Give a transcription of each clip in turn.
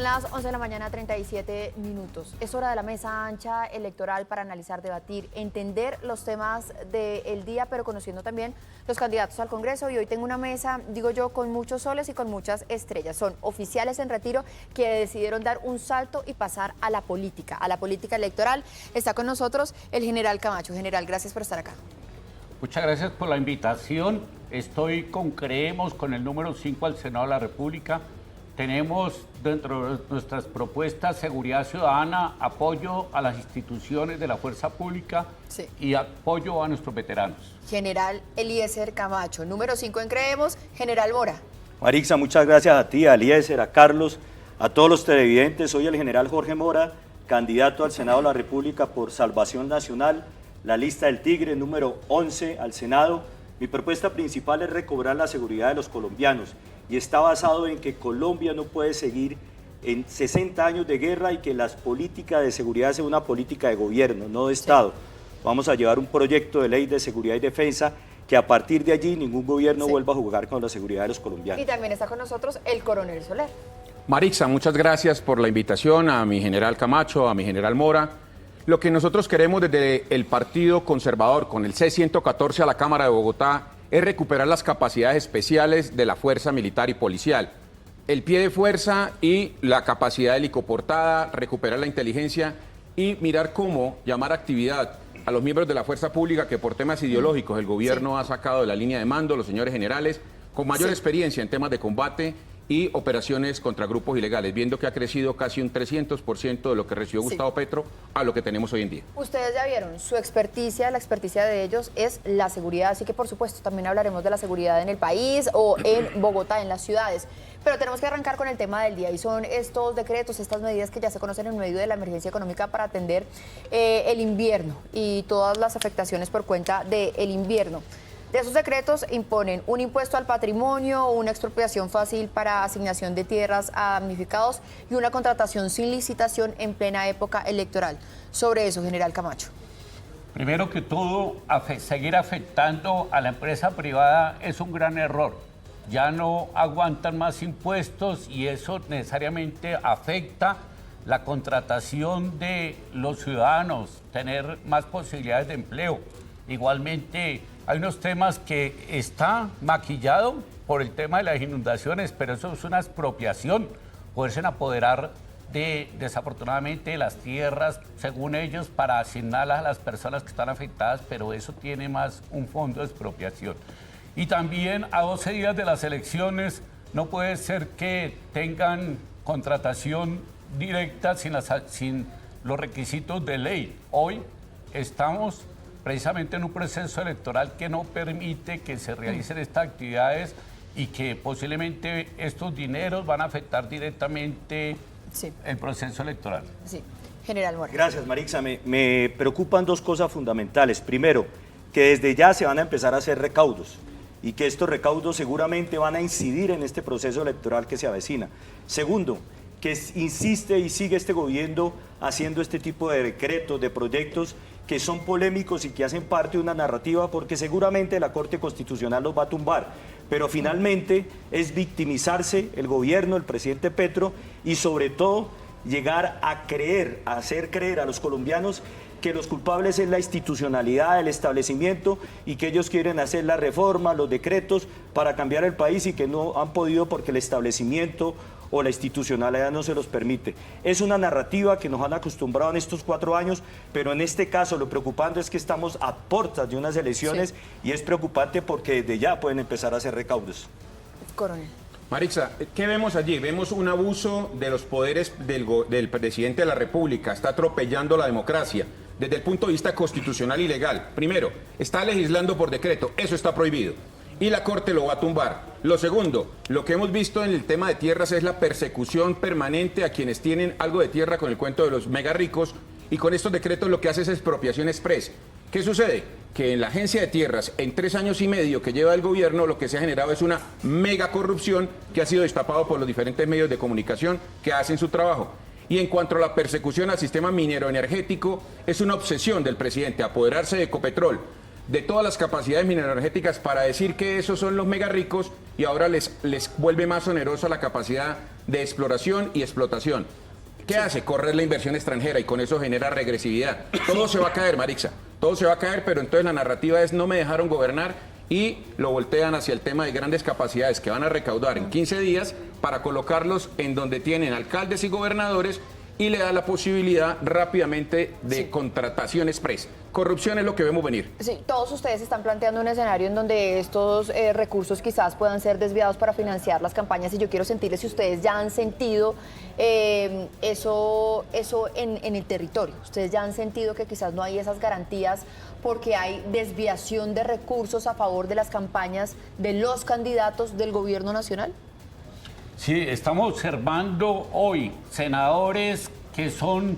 Son las 11 de la mañana, 37 minutos. Es hora de la mesa ancha electoral para analizar, debatir, entender los temas del día, pero conociendo también los candidatos al Congreso. Y hoy tengo una mesa, digo yo, con muchos soles y con muchas estrellas. Son oficiales en retiro que decidieron dar un salto y pasar a la política electoral. Está con nosotros el general Camacho. General, gracias por estar acá. Muchas gracias por la invitación. Estoy creemos con el número 5 al Senado de la República. Tenemos dentro de nuestras propuestas seguridad ciudadana, apoyo a las instituciones de la fuerza pública y apoyo a nuestros veteranos. General Eliezer Camacho, número 5 en Creemos. General Mora. Marixa, muchas gracias a ti, a Eliezer, a Carlos, a todos los televidentes. Soy el general Jorge Mora, candidato al Senado de la República por Salvación Nacional, la lista del Tigre, número 11 al Senado. Mi propuesta principal es recobrar la seguridad de los colombianos y está basado en que Colombia no puede seguir en 60 años de guerra y que las políticas de seguridad sea una política de gobierno, no de Estado. Vamos a llevar un proyecto de ley de seguridad y defensa que a partir de allí ningún gobierno vuelva a jugar con la seguridad de los colombianos. Y también está con nosotros el coronel Soler. Marixa, muchas gracias por la invitación, a mi general Camacho, a mi general Mora. Lo que nosotros queremos desde el Partido Conservador, con el C-114 a la Cámara de Bogotá, es recuperar las capacidades especiales de la fuerza militar y policial. El pie de fuerza y la capacidad helicoportada, recuperar la inteligencia y mirar cómo llamar actividad a los miembros de la fuerza pública que por temas ideológicos el gobierno ha sacado de la línea de mando, los señores generales, con mayor experiencia en temas de combate y operaciones contra grupos ilegales, viendo que ha crecido casi un 300% de lo que recibió Gustavo Petro a lo que tenemos hoy en día. Ustedes ya vieron, su experticia, la experticia de ellos es la seguridad, así que por supuesto también hablaremos de la seguridad en el país o en Bogotá, en las ciudades. Pero tenemos que arrancar con el tema del día y son estos decretos, estas medidas que ya se conocen en medio de la emergencia económica para atender el invierno y todas las afectaciones por cuenta del invierno. De esos decretos imponen un impuesto al patrimonio, una expropiación fácil para asignación de tierras a damnificados y una contratación sin licitación en plena época electoral. Sobre eso, general Camacho. Primero que todo, seguir afectando a la empresa privada es un gran error. Ya no aguantan más impuestos y eso necesariamente afecta la contratación de los ciudadanos, tener más posibilidades de empleo. Igualmente, hay unos temas que está maquillado por el tema de las inundaciones, pero eso es una expropiación, poderse apoderar desafortunadamente, las tierras, según ellos, para asignarlas a las personas que están afectadas, pero eso tiene más un fondo de expropiación. Y también a 12 días de las elecciones no puede ser que tengan contratación directa sin los requisitos de ley. Hoy estamos precisamente en un proceso electoral que no permite que se realicen estas actividades y que posiblemente estos dineros van a afectar directamente el proceso electoral. Sí, general Mora. Gracias, Marixa. Me preocupan dos cosas fundamentales. Primero, que desde ya se van a empezar a hacer recaudos y que estos recaudos seguramente van a incidir en este proceso electoral que se avecina. Segundo, que insiste y sigue este gobierno haciendo este tipo de decretos, de proyectos que son polémicos y que hacen parte de una narrativa porque seguramente la Corte Constitucional los va a tumbar. Pero finalmente es victimizarse el gobierno, el presidente Petro y sobre todo llegar a creer, a hacer creer a los colombianos que los culpables es la institucionalidad, el establecimiento y que ellos quieren hacer la reforma, los decretos para cambiar el país y que no han podido porque el establecimiento o la institucionalidad no se los permite. Es una narrativa que nos han acostumbrado en estos 4 años, pero en este caso lo preocupante es que estamos a puertas de unas elecciones y es preocupante porque desde ya pueden empezar a hacer recaudos. Coronel. Marixa, ¿qué vemos allí? Vemos un abuso de los poderes del presidente de la República, está atropellando la democracia desde el punto de vista constitucional y legal. Primero, está legislando por decreto, eso está prohibido. Y la Corte lo va a tumbar. Lo segundo, lo que hemos visto en el tema de tierras es la persecución permanente a quienes tienen algo de tierra con el cuento de los mega ricos y con estos decretos lo que hace es expropiación express. ¿Qué sucede? Que en la agencia de tierras, en 3 años y medio que lleva el gobierno, lo que se ha generado es una mega corrupción que ha sido destapado por los diferentes medios de comunicación que hacen su trabajo. Y en cuanto a la persecución al sistema minero energético, es una obsesión del presidente apoderarse de Ecopetrol, de todas las capacidades mineroenergéticas para decir que esos son los mega ricos y ahora les vuelve más onerosa la capacidad de exploración y explotación. ¿Qué hace? Correr la inversión extranjera y con eso genera regresividad. Todo se va a caer, Marixa, todo se va a caer, pero entonces la narrativa es no me dejaron gobernar y lo voltean hacia el tema de grandes capacidades que van a recaudar en 15 días para colocarlos en donde tienen alcaldes y gobernadores y le da la posibilidad rápidamente de contratación express. Corrupción es lo que vemos venir. Sí, todos ustedes están planteando un escenario en donde estos recursos quizás puedan ser desviados para financiar las campañas y yo quiero sentirles si ustedes ya han sentido eso en el territorio. Ustedes ya han sentido que quizás no hay esas garantías porque hay desviación de recursos a favor de las campañas de los candidatos del gobierno nacional. Sí, estamos observando hoy senadores que son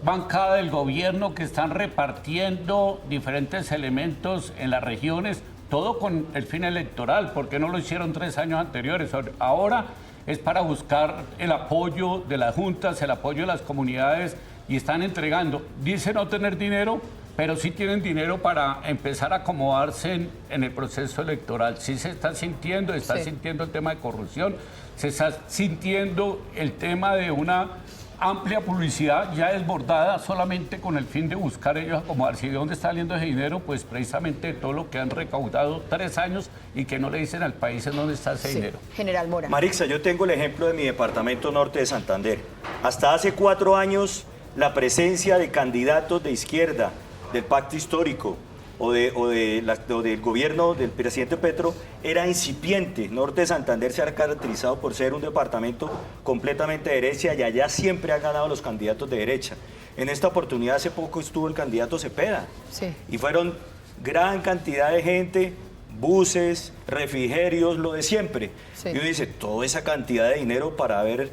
bancada del gobierno que están repartiendo diferentes elementos en las regiones, todo con el fin electoral. ¿Por qué no lo hicieron 3 años anteriores? Ahora es para buscar el apoyo de las juntas, el apoyo de las comunidades y están entregando. Dicen no tener dinero, pero sí tienen dinero para empezar a acomodarse en el proceso electoral. Sí se está sintiendo el tema de corrupción, se está sintiendo el tema de una amplia publicidad ya desbordada solamente con el fin de buscar ellos acomodarse. ¿Y de dónde está saliendo ese dinero? Pues precisamente de todo lo que han recaudado 3 años y que no le dicen al país en dónde está ese dinero. General Mora. Marixa, yo tengo el ejemplo de mi departamento norte de Santander. Hasta hace 4 años la presencia de candidatos de izquierda, del pacto histórico o del gobierno del presidente Petro era incipiente. Norte de Santander se ha caracterizado por ser un departamento completamente de derecha y allá siempre han ganado los candidatos de derecha. En esta oportunidad hace poco estuvo el candidato Cepeda y fueron gran cantidad de gente, buses, refrigerios, lo de siempre. Y uno dice, toda esa cantidad de dinero para haber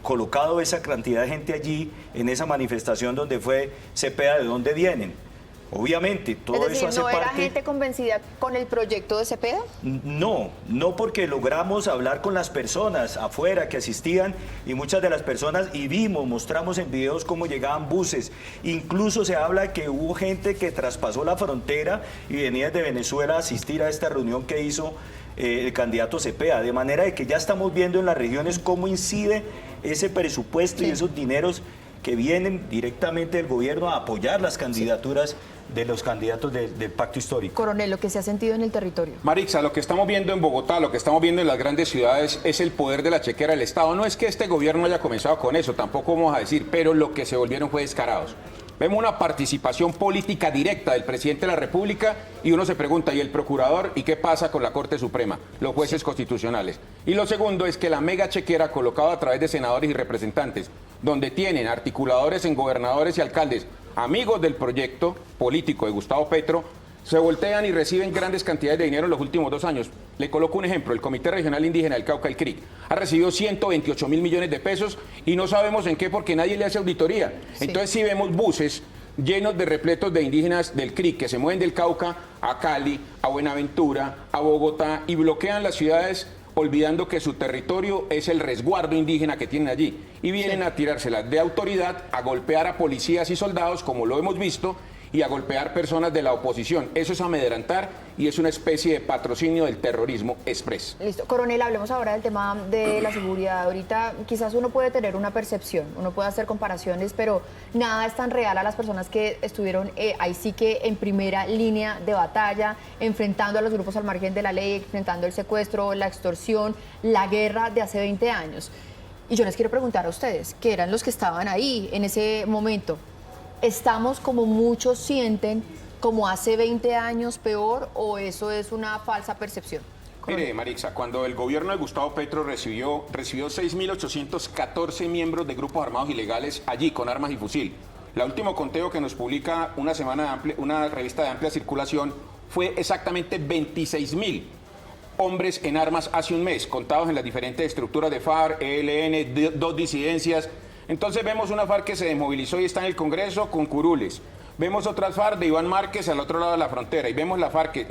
colocado esa cantidad de gente allí en esa manifestación donde fue Cepeda, ¿de dónde vienen? Obviamente, todo es decir, eso hace ¿no era parte... gente convencida con el proyecto de Cepeda? No porque logramos hablar con las personas afuera que asistían y muchas de las personas y mostramos en videos cómo llegaban buses. Incluso se habla que hubo gente que traspasó la frontera y venía de Venezuela a asistir a esta reunión que hizo el candidato Cepeda, de manera de que ya estamos viendo en las regiones cómo incide ese presupuesto y esos dineros que vienen directamente del gobierno a apoyar las candidaturas de los candidatos del pacto histórico. Coronel, lo que se ha sentido en el territorio. Marixa, lo que estamos viendo en Bogotá, lo que estamos viendo en las grandes ciudades es el poder de la chequera del Estado. No es que este gobierno haya comenzado con eso, tampoco vamos a decir, pero lo que se volvieron fue descarados. Vemos una participación política directa del presidente de la República y uno se pregunta, ¿y el procurador? ¿Y qué pasa con la Corte Suprema? Los jueces constitucionales. Y lo segundo es que la mega chequera colocada a través de senadores y representantes, donde tienen articuladores en gobernadores y alcaldes, amigos del proyecto político de Gustavo Petro, se voltean y reciben grandes cantidades de dinero en los últimos 2 años. Le coloco un ejemplo, el Comité Regional Indígena del Cauca, el CRIC, ha recibido 128.000 millones de pesos y no sabemos en qué porque nadie le hace auditoría. Entonces sí vemos buses llenos de repletos de indígenas del CRIC que se mueven del Cauca a Cali, a Buenaventura, a Bogotá y bloquean las ciudades olvidando que su territorio es el resguardo indígena que tienen allí y vienen a tirárselas de autoridad, a golpear a policías y soldados como lo hemos visto y a golpear personas de la oposición. Eso es amedrentar y es una especie de patrocinio del terrorismo express. Listo. Coronel, hablemos ahora del tema de la seguridad. Ahorita quizás uno puede tener una percepción, uno puede hacer comparaciones, pero nada es tan real a las personas que estuvieron ahí sí que en primera línea de batalla, enfrentando a los grupos al margen de la ley, enfrentando el secuestro, la extorsión, la guerra de hace 20 años. Y yo les quiero preguntar a ustedes, que eran los que estaban ahí en ese momento, ¿estamos como muchos sienten como hace 20 años peor o eso es una falsa percepción? Mire, Marixa, cuando el gobierno de Gustavo Petro recibió 6.814 miembros de grupos armados ilegales allí con armas y fusil. El último conteo que nos publica una revista de amplia circulación fue exactamente 26.000 hombres en armas hace un mes, contados en las diferentes estructuras de FARC, ELN, 2 disidencias. Entonces vemos una FARC que se desmovilizó y está en el Congreso con curules. Vemos otras FARC de Iván Márquez al otro lado de la frontera y vemos la FARC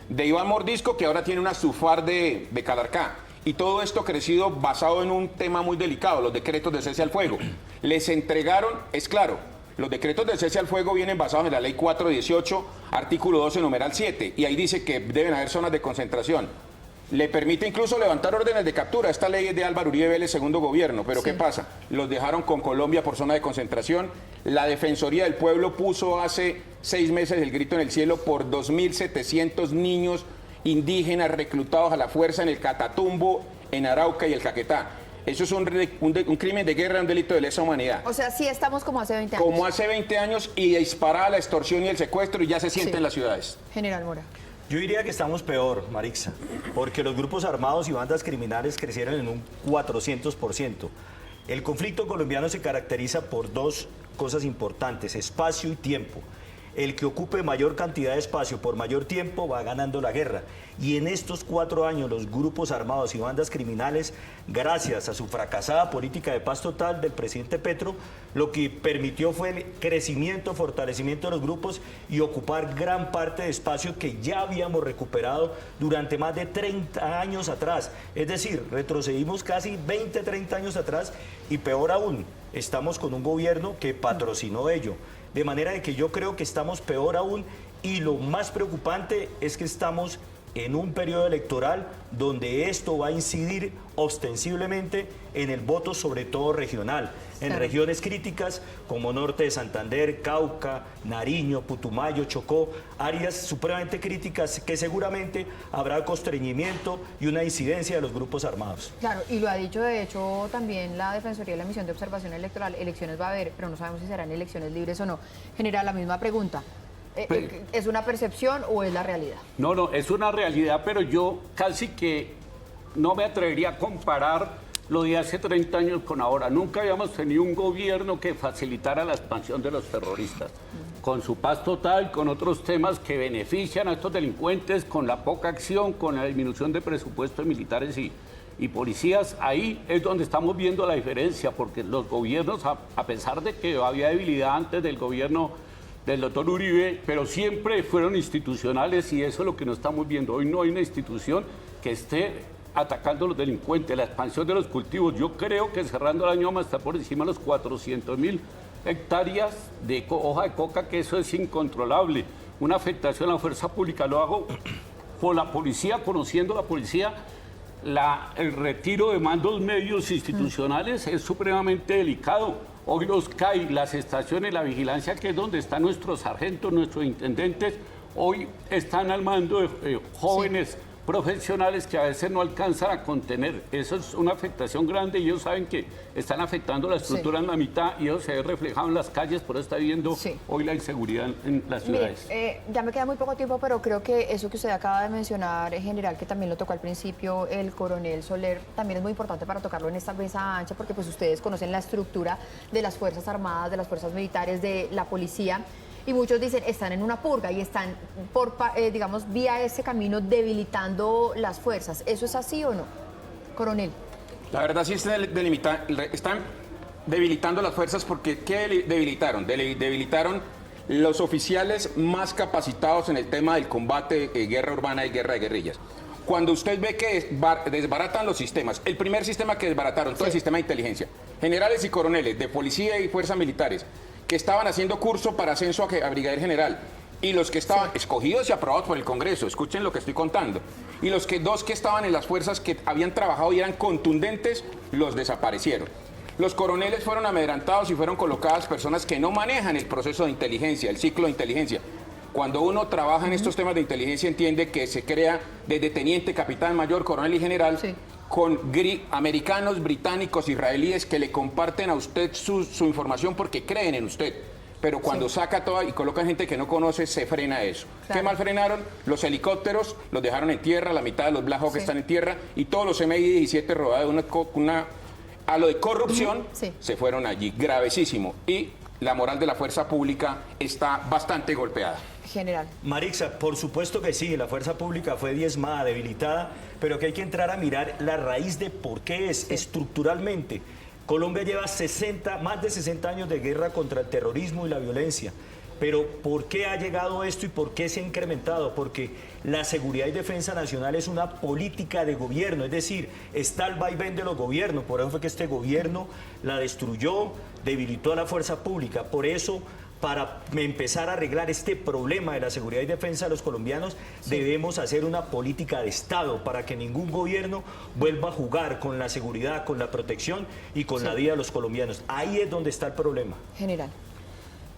de Iván Mordisco que ahora tiene una subFARC de Calarcá. Y todo esto crecido basado en un tema muy delicado, los decretos de cese al fuego. Les entregaron, es claro, los decretos de cese al fuego vienen basados en la ley 418, artículo 12, numeral 7, y ahí dice que deben haber zonas de concentración. Le permite incluso levantar órdenes de captura. Esta ley es de Álvaro Uribe Vélez, segundo gobierno. Pero ¿qué pasa? Los dejaron con Colombia por zona de concentración. La Defensoría del Pueblo puso hace 6 meses el grito en el cielo por 2.700 niños indígenas reclutados a la fuerza en el Catatumbo, en Arauca y el Caquetá. Eso es un crimen de guerra, un delito de lesa humanidad. O sea, sí estamos como hace 20 años. Como hace 20 años y disparada la extorsión y el secuestro y ya se siente en las ciudades. General Mora. Yo diría que estamos peor, Marixa, porque los grupos armados y bandas criminales crecieron en un 400%. El conflicto colombiano se caracteriza por 2 cosas importantes, espacio y tiempo. El que ocupe mayor cantidad de espacio por mayor tiempo va ganando la guerra. Y en estos 4 años los grupos armados y bandas criminales, gracias a su fracasada política de paz total del presidente Petro, lo que permitió fue el crecimiento, fortalecimiento de los grupos y ocupar gran parte de espacio que ya habíamos recuperado durante más de 30 años atrás. Es decir, retrocedimos casi 20, 30 años atrás y peor aún, estamos con un gobierno que patrocinó ello. De manera de que yo creo que estamos peor aún y lo más preocupante es que estamos en un periodo electoral donde esto va a incidir ostensiblemente en el voto, sobre todo regional, en regiones críticas como norte de Santander, Cauca, Nariño, Putumayo, Chocó, áreas supremamente críticas que seguramente habrá constreñimiento y una incidencia de los grupos armados. Claro, y lo ha dicho de hecho también la Defensoría de la Misión de Observación Electoral, elecciones va a haber, pero no sabemos si serán elecciones libres o no. General, la misma pregunta. ¿Es una percepción o es la realidad? No, es una realidad, pero yo casi que no me atrevería a comparar lo de hace 30 años con ahora. Nunca habíamos tenido un gobierno que facilitara la expansión de los terroristas. Con su paz total, con otros temas que benefician a estos delincuentes, con la poca acción, con la disminución de presupuesto de militares y policías, ahí es donde estamos viendo la diferencia, porque los gobiernos, a pesar de que había debilidad antes del gobierno del doctor Uribe, pero siempre fueron institucionales y eso es lo que no estamos viendo. Hoy no hay una institución que esté atacando a los delincuentes, la expansión de los cultivos. Yo creo que cerrando el año vamos a estar por encima de los 400.000 hectáreas de hoja de coca, que eso es incontrolable. Una afectación a la fuerza pública. Lo hago por la policía, conociendo la policía. El retiro de mandos medios institucionales es supremamente delicado. Hoy los CAI, las estaciones, la vigilancia, que es donde están nuestros sargentos, nuestros intendentes, hoy están al mando de jóvenes profesionales que a veces no alcanzan a contener. Eso es una afectación grande y ellos saben que están afectando la estructura en la mitad y eso se ve reflejado en las calles, por eso está viendo hoy la inseguridad en las ciudades. Mire, ya me queda muy poco tiempo, pero creo que eso que usted acaba de mencionar, en general, que también lo tocó al principio el coronel Soler, también es muy importante para tocarlo en esta mesa ancha, porque pues ustedes conocen la estructura de las Fuerzas Armadas, de las Fuerzas Militares, de la Policía. Y muchos dicen, están en una purga y están, digamos, vía ese camino debilitando las fuerzas. ¿Eso es así o no, coronel? La verdad sí están debilitando las fuerzas porque ¿qué debilitaron? Debilitaron los oficiales más capacitados en el tema del combate, guerra urbana y guerra de guerrillas. Cuando usted ve que desbaratan los sistemas, el primer sistema que desbarataron, todo el sistema de inteligencia, generales y coroneles de policía y fuerzas militares, que estaban haciendo curso para ascenso a brigadier general, y los que estaban escogidos y aprobados por el Congreso, escuchen lo que estoy contando, y los dos que estaban en las fuerzas que habían trabajado y eran contundentes, los desaparecieron. Los coroneles fueron amedrentados y fueron colocadas personas que no manejan el proceso de inteligencia, el ciclo de inteligencia. Cuando uno trabaja en estos temas de inteligencia entiende que se crea desde teniente, capitán, mayor, coronel y general, con americanos, británicos, israelíes que le comparten a usted su información porque creen en usted. Pero cuando saca toda y colocan gente que no conoce, se frena eso. Claro. ¿Qué mal frenaron? Los helicópteros los dejaron en tierra, la mitad de los Black Hawk están en tierra y todos los MI-17 rodados de a lo de corrupción se fueron allí. Gravesísimo. Y la moral de la fuerza pública está bastante golpeada. General. Marixa, por supuesto que sí, la fuerza pública fue diezmada, debilitada, pero que hay que entrar a mirar la raíz de por qué es estructuralmente. Colombia lleva más de 60 años de guerra contra el terrorismo y la violencia. Pero ¿por qué ha llegado esto y por qué se ha incrementado? Porque la seguridad y defensa nacional es una política de gobierno, es decir, está el vaivén de los gobiernos. Por eso fue que este gobierno la destruyó, debilitó a la fuerza pública. Por eso para empezar a arreglar este problema de la seguridad y defensa de los colombianos, debemos hacer una política de Estado para que ningún gobierno vuelva a jugar con la seguridad, con la protección y con la vida de los colombianos. Ahí es donde está el problema. General.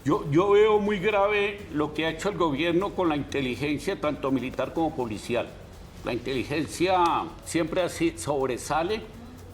Yo veo muy grave lo que ha hecho el gobierno con la inteligencia, tanto militar como policial. La inteligencia siempre así sobresale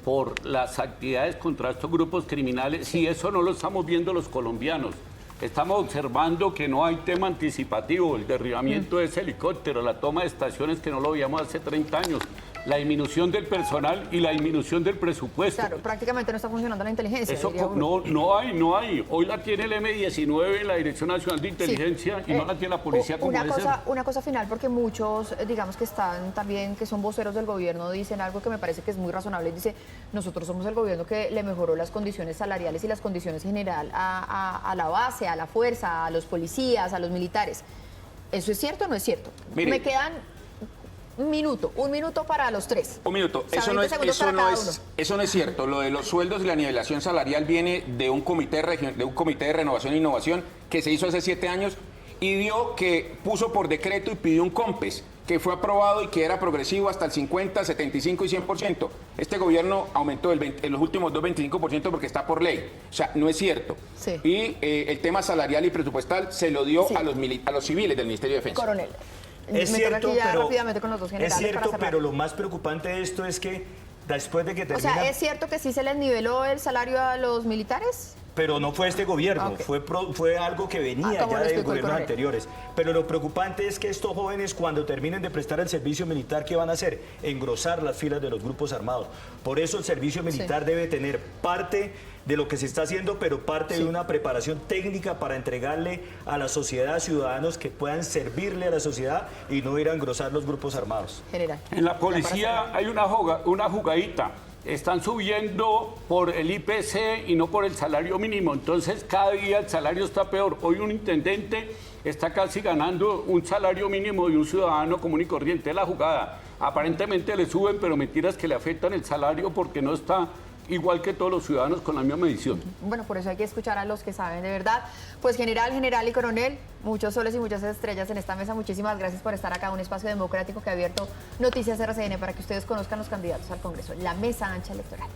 por las actividades contra estos grupos criminales y eso no lo estamos viendo los colombianos. Estamos observando que no hay tema anticipativo, el derribamiento de ese helicóptero, la toma de estaciones que no lo veíamos hace 30 años, la disminución del personal y la disminución del presupuesto. Claro, prácticamente no está funcionando la inteligencia. Eso no hay. Hoy la tiene el M-19 en la Dirección Nacional de Inteligencia y no la tiene la policía como debe ser. Una cosa final, porque muchos, digamos que están también, que son voceros del gobierno, dicen algo que me parece que es muy razonable. Dice, nosotros somos el gobierno que le mejoró las condiciones salariales y las condiciones en general a la base, a la fuerza, a los policías, a los militares. ¿Eso es cierto o no es cierto? Mire, me quedan un minuto para los tres. Un minuto, O sea, eso 20 segundos para cada uno. eso no es cierto. Lo de los sueldos y la nivelación salarial viene de un comité de renovación e innovación que se hizo hace 7 años y dio que puso por decreto y pidió un COMPES que fue aprobado y que era progresivo hasta el 50, 75 y 100%. Este gobierno aumentó en los últimos 25% porque está por ley. O sea, no es cierto. Sí. Y el tema salarial y presupuestal se lo dio a los civiles del Ministerio de Defensa. Coronel. Es me cierto, toca aquí ya pero, rápidamente con los dos generales es cierto, para cerrar. pero lo más preocupante de esto es que después de que O termina... sea, ¿es cierto que sí se les niveló el salario a los militares? Pero no fue este gobierno, Ok. fue algo que venía como ya lo de explicó el gobiernos coronel. anteriores. Pero lo preocupante es que estos jóvenes, cuando terminen de prestar el servicio militar, ¿qué van a hacer? Engrosar las filas de los grupos armados. Por eso el servicio militar debe tener parte de lo que se está haciendo, pero parte de una preparación técnica para entregarle a la sociedad ciudadanos que puedan servirle a la sociedad y no ir a engrosar los grupos armados. General. En la policía hay una jugadita. Están subiendo por el IPC y no por el salario mínimo. Entonces, cada día el salario está peor. Hoy un intendente está casi ganando un salario mínimo de un ciudadano común y corriente. Es la jugada. Aparentemente le suben, pero mentiras que le afectan el salario porque no está igual que todos los ciudadanos con la misma medición. Bueno, por eso hay que escuchar a los que saben de verdad. Pues general y coronel, muchos soles y muchas estrellas en esta mesa. Muchísimas gracias por estar acá, un espacio democrático que ha abierto Noticias RCN para que ustedes conozcan los candidatos al Congreso, la mesa ancha electoral.